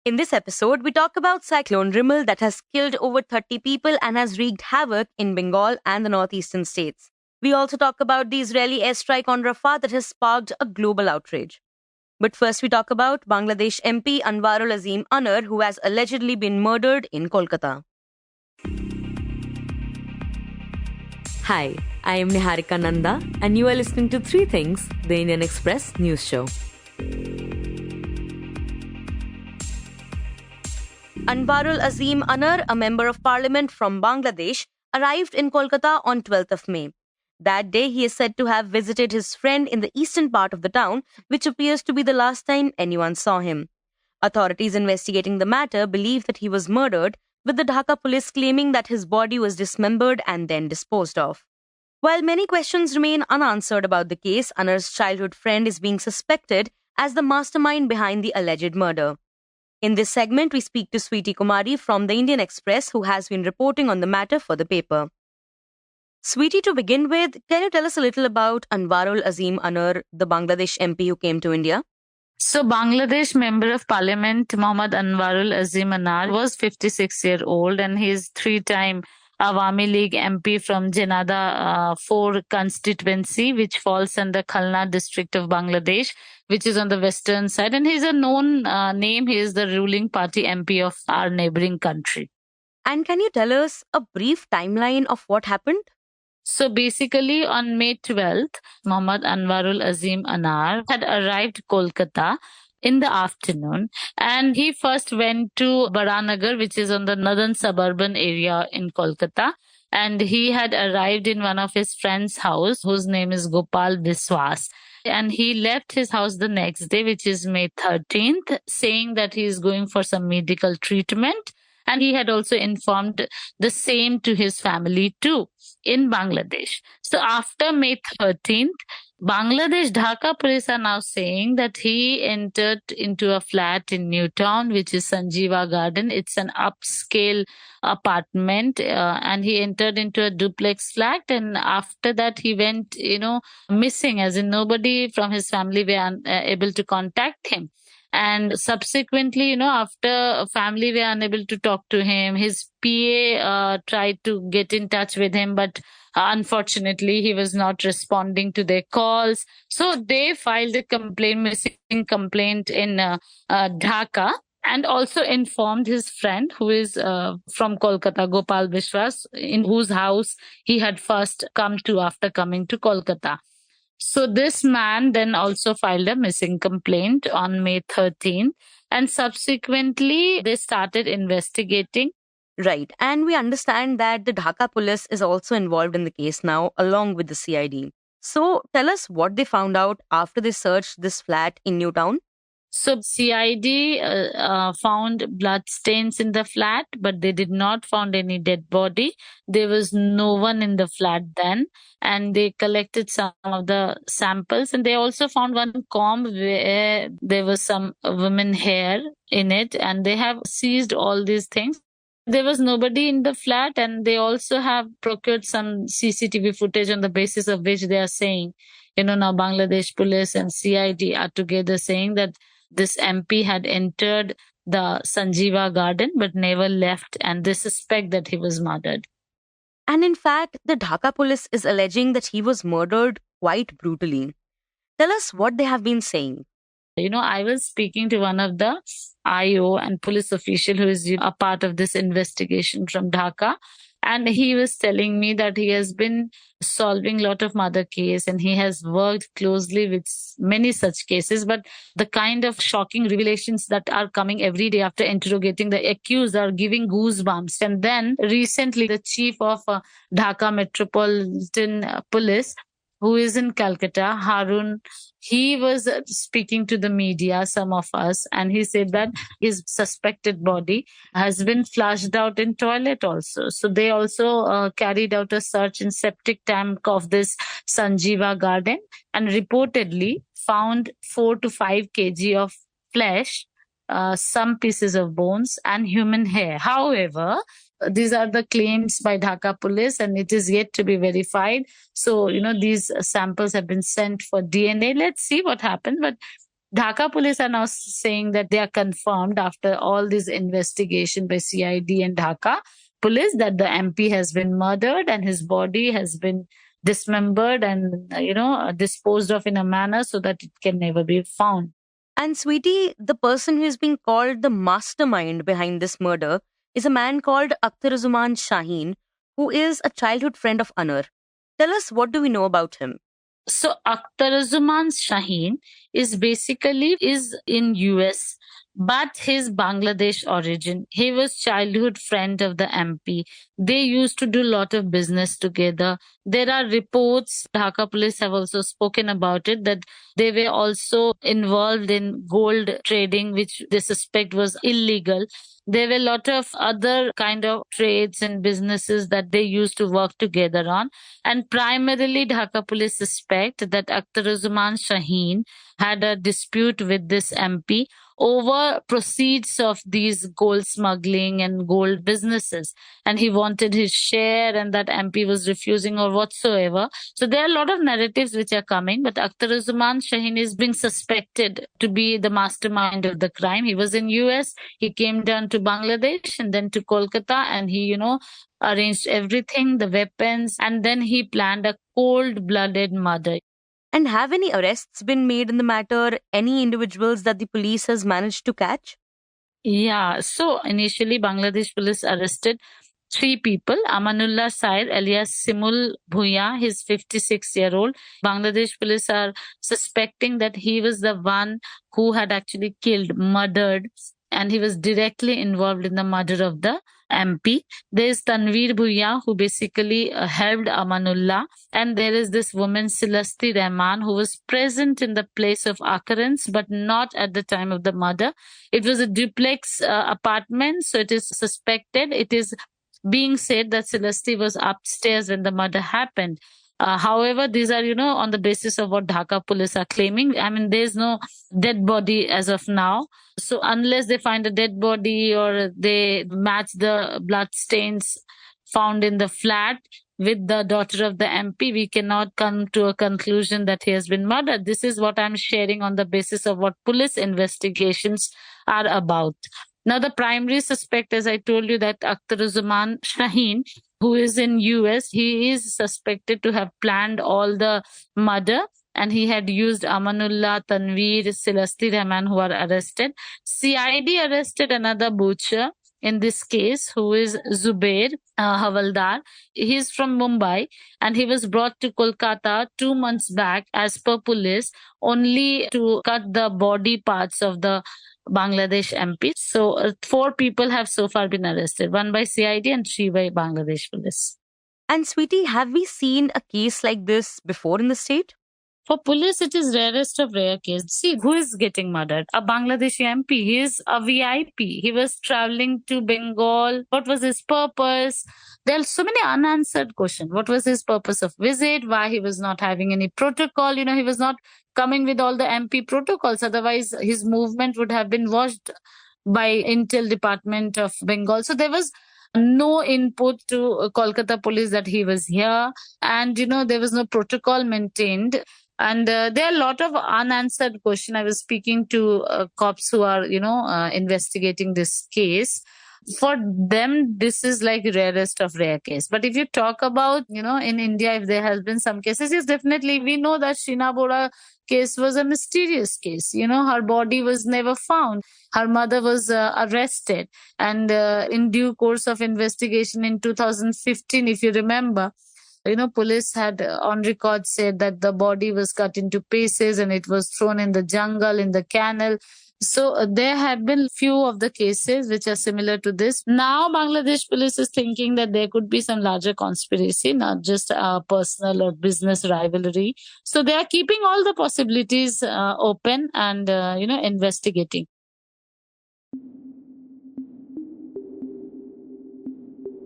In this episode, we talk about Cyclone Remal that has killed over 30 people and has wreaked havoc in Bengal and the northeastern states. We also talk about the Israeli airstrike on Rafah that has sparked a global outrage. But first, we talk about Bangladesh MP Anwarul Azim Anar, who has allegedly been murdered in Kolkata. Hi, I am Niharika Nanda, and you are listening to Three Things, the Indian Express news show. Anwarul Azim Anar, a member of parliament from Bangladesh, arrived in Kolkata on 12th of May. That day, he is said to have visited his friend in the eastern part of the town, which appears to be the last time anyone saw him. Authorities investigating the matter believe that he was murdered, with the Dhaka Police claiming that his body was dismembered and then disposed of. While many questions remain unanswered about the case, Anar's childhood friend is being suspected as the mastermind behind the alleged murder. In this segment, we speak to Sweety Kumari from the Indian Express, who has been reporting on the matter for the paper. Sweety, to begin with, can you tell us a little about Anwarul Azim Anar, the Bangladesh MP who came to India? So Bangladesh Member of Parliament Mohammad Anwarul Azim Anar was 56-year-old and he is three-time Awami League MP from Janada 4 constituency, which falls under Khalna district of Bangladesh, which is on the western side. And he's a known name. He is the ruling party MP of our neighboring country. And can you tell us a brief timeline of what happened? So basically on May 12th, Mohammad Anwarul Azim Anar had arrived Kolkata in the afternoon, and he first went to Baranagar, which is on the northern suburban area in Kolkata, and he had arrived in one of his friend's house, whose name is Gopal Biswas. And he left his house the next day, which is May 13th, saying that he is going for some medical treatment. And he had also informed the same to his family too in Bangladesh. So after May 13th, Bangladesh Dhaka Police are now saying that he entered into a flat in Newtown, which is Sanjeeva Garden. It's an upscale apartment, and he entered into a duplex flat. And after that, he went, missing, as in nobody from his family were able to contact him. And subsequently, after family were unable to talk to him, his PA tried to get in touch with him, but unfortunately, he was not responding to their calls. So they filed a missing complaint in Dhaka, and also informed his friend, who is from Kolkata, Gopal Biswas, in whose house he had first come to after coming to Kolkata. So this man then also filed a missing complaint on May 13th, and subsequently they started investigating. Right, and we understand that the Dhaka police is also involved in the case now, along with the CID. So tell us what they found out after they searched this flat in Newtown. So CID found blood stains in the flat, but they did not find any dead body. There was no one in the flat then, and they collected some of the samples, and they also found one comb where there was some women hair in it, and they have seized all these things. There was nobody in the flat, and they also have procured some CCTV footage on the basis of which they are saying, now Bangladesh police and CID are together saying that this MP had entered the Sanjeeva Garden but never left, and they suspect that he was murdered. And in fact, the Dhaka police is alleging that he was murdered quite brutally. Tell us what they have been saying. I was speaking to one of the IO and police official who is a part of this investigation from Dhaka. And he was telling me that he has been solving a lot of murder cases and he has worked closely with many such cases. But the kind of shocking revelations that are coming every day after interrogating the accused are giving goosebumps. And then recently, the chief of Dhaka Metropolitan Police, who is in Calcutta, Harun, he was speaking to the media, some of us, and he said that his suspected body has been flushed out in toilet also. So they also carried out a search in septic tank of this Sanjeeva Garden and reportedly found 4 to 5 kg of flesh, some pieces of bones and human hair. However, these are the claims by Dhaka police and it is yet to be verified. So, these samples have been sent for DNA. Let's see what happens. But Dhaka police are now saying that they are confirmed after all this investigation by CID and Dhaka police that the MP has been murdered and his body has been dismembered and disposed of in a manner so that it can never be found. And Sweetie, the person who is being called the mastermind behind this murder is a man called Akhtaruzzman Shaheen, who is a childhood friend of Anar. Tell us, what do we know about him? So Akhtaruzzman Shaheen is in US, but his Bangladesh origin. He was childhood friend of the MP. They used to do a lot of business together. There are reports, Dhaka police have also spoken about it, that they were also involved in gold trading, which they suspect was illegal. There were a lot of other kind of trades and businesses that they used to work together on. And primarily, Dhaka police suspect that Akhtaruzzman Shaheen had a dispute with this MP over proceeds of these gold smuggling and gold businesses. And he wanted his share, and that MP was refusing or whatsoever. So there are a lot of narratives which are coming, but Akhtaruzzman Shaheen is being suspected to be the mastermind of the crime. He was in US, he came down to Bangladesh and then to Kolkata, and he, arranged everything, the weapons, and then he planned a cold-blooded murder. And have any arrests been made in the matter? Any individuals that the police has managed to catch? Yeah, so initially Bangladesh police arrested 3 people. Amanullah Said alias Simul Bhuya, he's 56-year-old. Bangladesh police are suspecting that he was the one who had actually murdered, and he was directly involved in the murder of the MP. There is Tanveer Bhuya, who basically helped Amanullah. And there is this woman, Cyclone Remal, who was present in the place of occurrence, but not at the time of the murder. It was a duplex apartment, so it is suspected. It is being said that Celeste was upstairs when the murder happened. However, these are, on the basis of what Dhaka police are claiming. I mean, there's no dead body as of now. So unless they find a dead body or they match the blood stains found in the flat with the daughter of the MP, we cannot come to a conclusion that he has been murdered. This is what I'm sharing on the basis of what police investigations are about. Now, the primary suspect, as I told you, that Akhtaruzzman Shaheen, who is in US, he is suspected to have planned all the murder, and he had used Amanullah, Tanveer, Celeste Rahman, who are arrested. CID arrested another butcher in this case, who is Zubair Havaldar. He is from Mumbai, and he was brought to Kolkata 2 months back, as per police, only to cut the body parts of the Bangladesh MP. So 4 people have so far been arrested, 1 by CID and 3 by Bangladesh police. And Sweetie, have we seen a case like this before in the state? For police, it is rarest of rare cases. See, who is getting murdered? A Bangladeshi MP. He is a VIP. He was traveling to Bengal. What was his purpose? There are so many unanswered questions. What was his purpose of visit? Why he was not having any protocol? He was not coming with all the MP protocols. Otherwise, his movement would have been watched by Intel Department of Bengal. So there was no input to Kolkata police that he was here. And, there was no protocol maintained. And there are a lot of unanswered questions. I was speaking to cops who are, investigating this case. For them, this is like rarest of rare case. But if you talk about, in India, if there has been some cases, yes, definitely. We know that Sheena Bora case was a mysterious case. Her body was never found. Her mother was arrested. And in due course of investigation in 2015, if you remember, police had on record said that the body was cut into pieces and it was thrown in the jungle, in the canal. So there have been few of the cases which are similar to this. Now Bangladesh police is thinking that there could be some larger conspiracy, not just a personal or business rivalry. So they are keeping all the possibilities open and, investigating.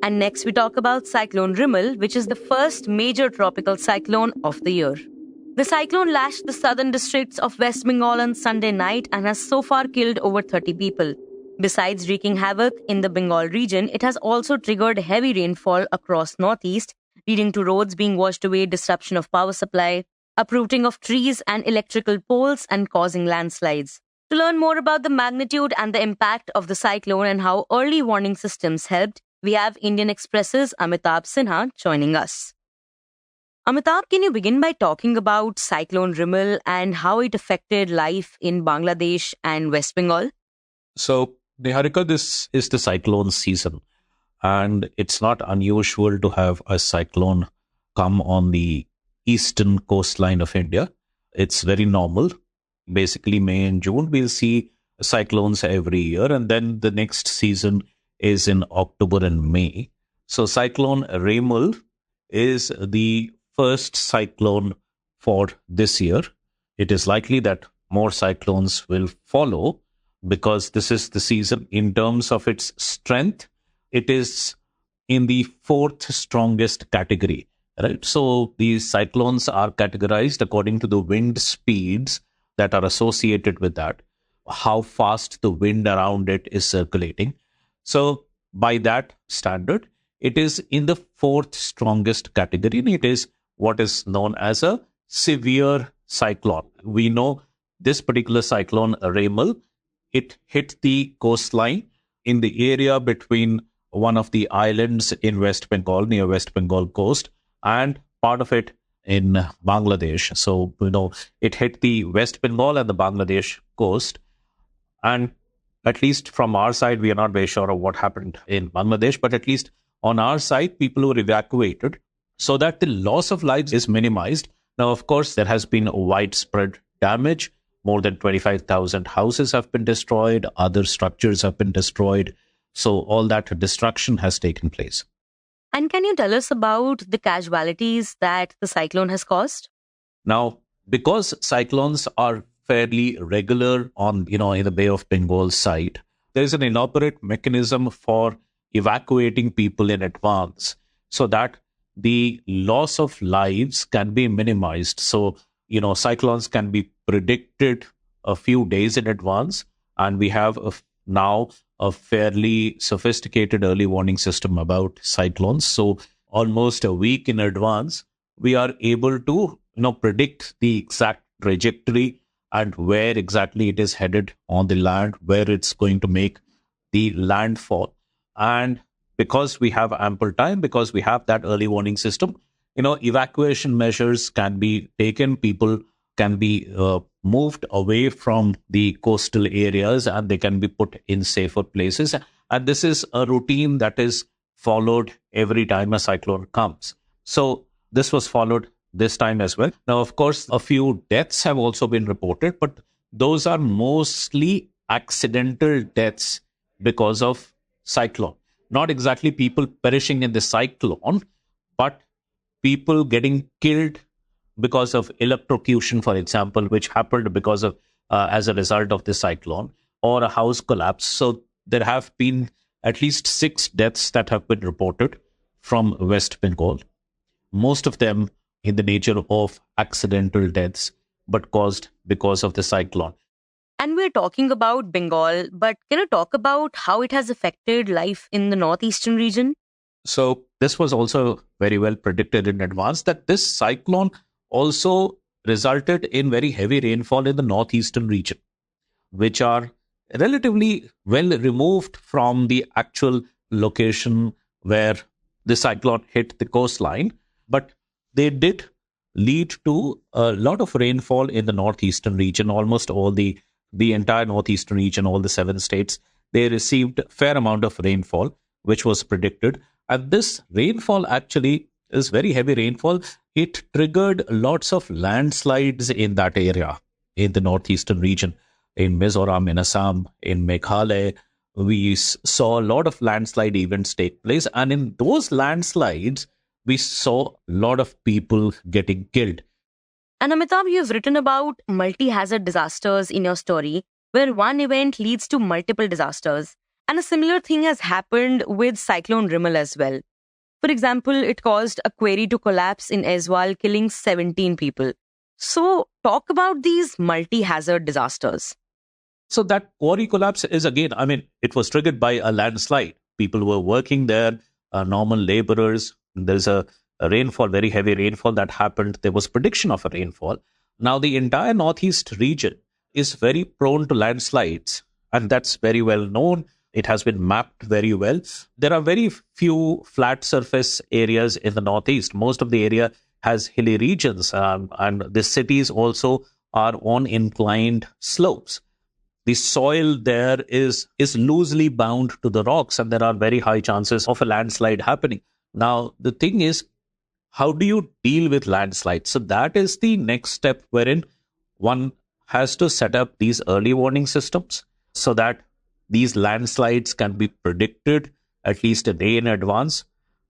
And next we talk about Cyclone Remal, which is the first major tropical cyclone of the year. The cyclone lashed the southern districts of West Bengal on Sunday night and has so far killed over 30 people. Besides wreaking havoc in the Bengal region, it has also triggered heavy rainfall across northeast, leading to roads being washed away, disruption of power supply. uprooting of trees and electrical poles and causing landslides. To learn more about the magnitude and the impact of the cyclone and how early warning systems helped, we have Indian Express's Amitabh Sinha joining us. Amitabh, can you begin by talking about Cyclone Remal and how it affected life in Bangladesh and West Bengal? So, Niharika, this is the cyclone season, and it's not unusual to have a cyclone come on the eastern coastline of India. It's very normal. Basically, May and June, we'll see cyclones every year, and then the next season is in October and May. So, Cyclone Remal is the first cyclone for this year. It is likely that more cyclones will follow because this is the season. In terms of its strength, it is in the fourth strongest category, right? So these cyclones are categorized according to the wind speeds that are associated with that, how fast the wind around it is circulating. So by that standard, it is in the fourth strongest category, and it is what is known as a severe cyclone. We know this particular cyclone, Remal, it hit the coastline in the area between one of the islands in West Bengal, near West Bengal coast, and part of it in Bangladesh. So, it hit the West Bengal and the Bangladesh coast. And at least from our side, we are not very sure of what happened in Bangladesh, but at least on our side, people were evacuated so that the loss of lives is minimized. Now, of course, there has been widespread damage. More than 25,000 houses have been destroyed. Other structures have been destroyed. So all that destruction has taken place. And can you tell us about the casualties that the cyclone has caused? Now, because cyclones are fairly regular on, in the Bay of Bengal side, there is an elaborate mechanism for evacuating people in advance so that the loss of lives can be minimized. So, cyclones can be predicted a few days in advance, and we have now a fairly sophisticated early warning system about cyclones. So almost a week in advance, we are able to predict the exact trajectory and where exactly it is headed on the land, where it's going to make the landfall. And because we have ample time, because we have that early warning system, evacuation measures can be taken. People can be moved away from the coastal areas and they can be put in safer places. And this is a routine that is followed every time a cyclone comes. So this was followed this time as well. Now, of course, a few deaths have also been reported, but those are mostly accidental deaths because of cyclone. Not exactly people perishing in the cyclone, but people getting killed because of electrocution, for example, which happened because of as a result of the cyclone, or a house collapse. So there have been at least 6 deaths that have been reported from West Bengal. Most of them in the nature of accidental deaths, but caused because of the cyclone. And we're talking about Bengal, but can you talk about how it has affected life in the northeastern region? So this was also very well predicted in advance that this cyclone also resulted in very heavy rainfall in the northeastern region, which are relatively well removed from the actual location where the cyclone hit the coastline. But they did lead to a lot of rainfall in the northeastern region. Almost all the entire northeastern region, all the 7 states, they received a fair amount of rainfall, which was predicted. And this rainfall actually is very heavy rainfall. It triggered lots of landslides in that area, in the northeastern region, in Mizoram, in Assam, in Meghalaya. We saw a lot of landslide events take place. And in those landslides, we saw a lot of people getting killed. And Amitabh, you've written about multi-hazard disasters in your story, where one event leads to multiple disasters. And a similar thing has happened with Cyclone Remal as well. For example, it caused a quarry to collapse in Aizwal, killing 17 people. So, talk about these multi-hazard disasters. So that quarry collapse is again, it was triggered by a landslide. People were working there, normal laborers. There's a rainfall, very heavy rainfall that happened. There was prediction of a rainfall. Now, the entire northeast region is very prone to landslides, and that's very well known. It has been mapped very well. There are very few flat surface areas in the northeast. Most of the area has hilly regions, and the cities also are on inclined slopes. The soil there is loosely bound to the rocks, and there are very high chances of a landslide happening. Now, the thing is, how do you deal with landslides? So that is the next step, wherein one has to set up these early warning systems so that these landslides can be predicted at least a day in advance.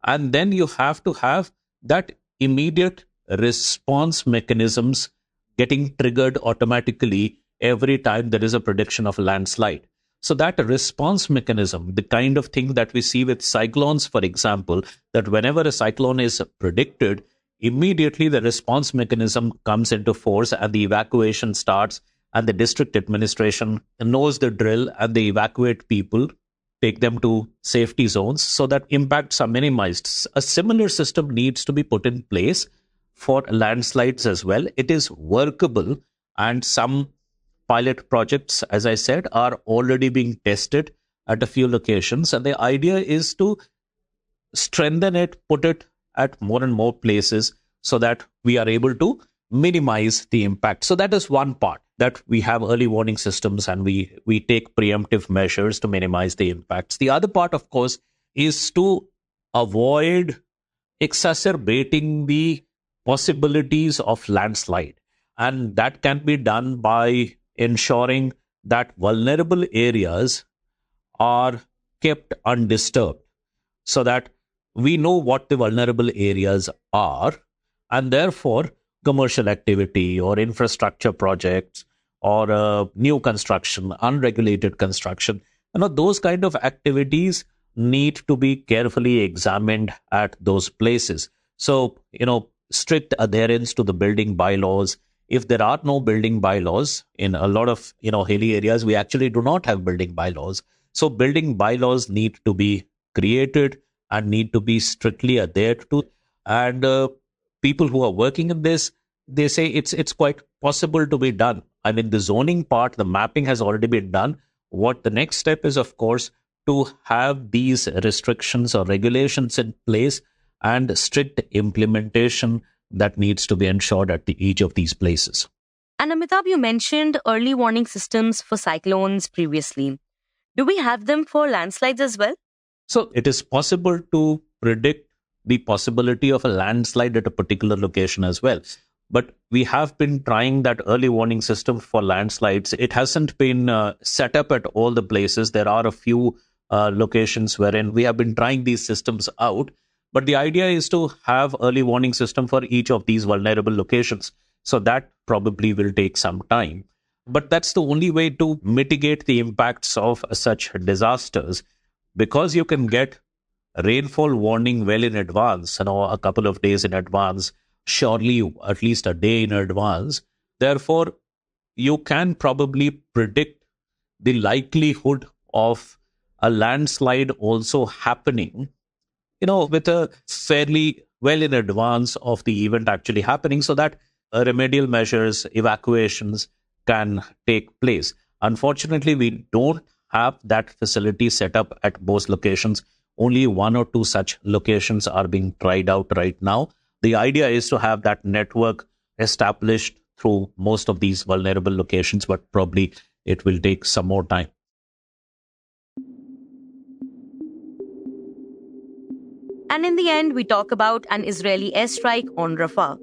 And then you have to have that immediate response mechanisms getting triggered automatically every time there is a prediction of a landslide. So that response mechanism, the kind of thing that we see with cyclones, for example, that whenever a cyclone is predicted, immediately the response mechanism comes into force and the evacuation starts, and the district administration knows the drill and they evacuate people, take them to safety zones so that impacts are minimized. A similar system needs to be put in place for landslides as well. It is workable, and some pilot projects, as I said, are already being tested at a few locations. And the idea is to strengthen it, put it at more and more places so that we are able to minimize the impact. So that is one part, that we have early warning systems and we take preemptive measures to minimize the impacts. The other part, of course, is to avoid exacerbating the possibilities of landslide. And that can be done by ensuring that vulnerable areas are kept undisturbed so that we know what the vulnerable areas are, and therefore commercial activity or infrastructure projects or new construction, unregulated construction, those kind of activities need to be carefully examined at those places. So, strict adherence to the building bylaws. If there are no building bylaws in a lot of, hilly areas, we actually do not have building bylaws. So building bylaws need to be created and need to be strictly adhered to. And people who are working in this, they say it's quite possible to be done. I mean, the zoning part, the mapping has already been done. What the next step is, of course, to have these restrictions or regulations in place and strict implementation that needs to be ensured at each of these places. And Amitabh, you mentioned early warning systems for cyclones previously. Do we have them for landslides as well? So it is possible to predict the possibility of a landslide at a particular location as well. But we have been trying that early warning system for landslides. It hasn't been set up at all the places. There are a few locations wherein we have been trying these systems out. But the idea is to have early warning system for each of these vulnerable locations. So that probably will take some time. But that's the only way to mitigate the impacts of such disasters, because you can get rainfall warning well in advance, a couple of days in advance, surely at least a day in advance. Therefore, you can probably predict the likelihood of a landslide also happening, with a fairly well in advance of the event actually happening, so that remedial measures, evacuations can take place. Unfortunately, we don't have that facility set up at most locations. Only one or two such locations are being tried out right now. The idea is to have that network established through most of these vulnerable locations, but probably it will take some more time. And in the end, we talk about an Israeli airstrike on Rafah.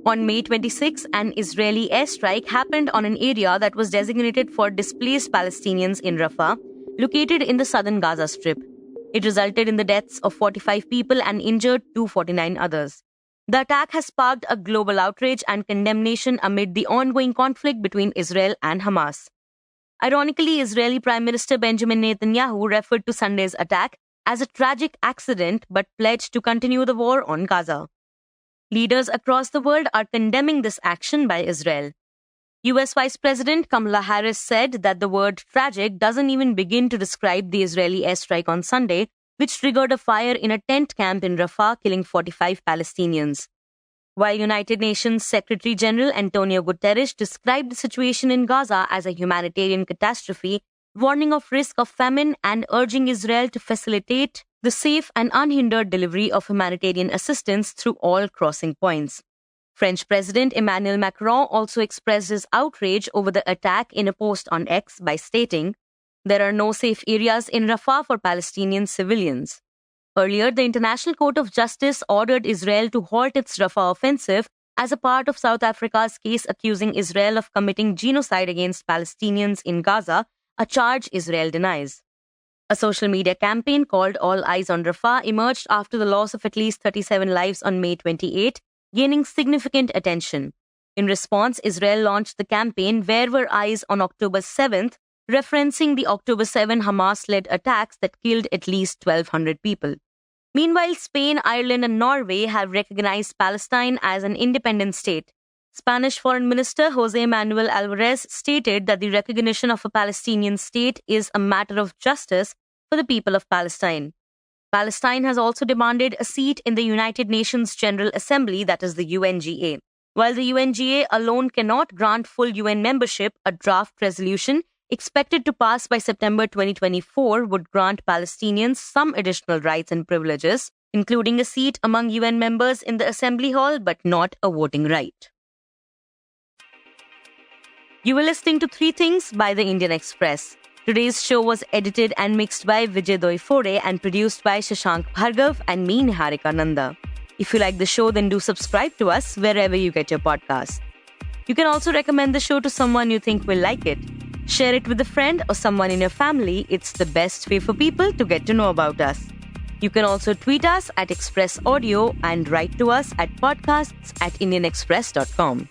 On May 26, an Israeli airstrike happened on an area that was designated for displaced Palestinians in Rafah, located in the southern Gaza Strip. It resulted in the deaths of 45 people and injured 249 others. The attack has sparked a global outrage and condemnation amid the ongoing conflict between Israel and Hamas. Ironically, Israeli Prime Minister Benjamin Netanyahu referred to Sunday's attack as a tragic accident but pledged to continue the war on Gaza. Leaders across the world are condemning this action by Israel. US Vice President Kamala Harris said that the word tragic doesn't even begin to describe the Israeli airstrike on Sunday, which triggered a fire in a tent camp in Rafah, killing 45 Palestinians. While United Nations Secretary General Antonio Guterres described the situation in Gaza as a humanitarian catastrophe, warning of risk of famine and urging Israel to facilitate the safe and unhindered delivery of humanitarian assistance through all crossing points. French President Emmanuel Macron also expressed his outrage over the attack in a post on X by stating, "There are no safe areas in Rafah for Palestinian civilians." Earlier, the International Court of Justice ordered Israel to halt its Rafah offensive as a part of South Africa's case accusing Israel of committing genocide against Palestinians in Gaza, a charge Israel denies. A social media campaign called All Eyes on Rafah emerged after the loss of at least 37 lives on May 28, gaining significant attention. In response, Israel launched the campaign Where Were Eyes on October 7th, referencing the October 7 Hamas-led attacks that killed at least 1,200 people. Meanwhile, Spain, Ireland, and Norway have recognized Palestine as an independent state. Spanish Foreign Minister José Manuel Álvarez stated that the recognition of a Palestinian state is a matter of justice for the people of Palestine. Palestine has also demanded a seat in the United Nations General Assembly, that is the UNGA. While the UNGA alone cannot grant full UN membership, a draft resolution expected to pass by September 2024 would grant Palestinians some additional rights and privileges, including a seat among UN members in the Assembly Hall, but not a voting right. You were listening to Three Things by the Indian Express. Today's show was edited and mixed by Vijay Doiphode and produced by Shashank, Bhargava and me, Niharika, Nanda. If you like the show, then do subscribe to us wherever you get your podcasts. You can also recommend the show to someone you think will like it. Share it with a friend or someone in your family. It's the best way for people to get to know about us. You can also tweet us at Express Audio and write to us at podcasts@indianexpress.com.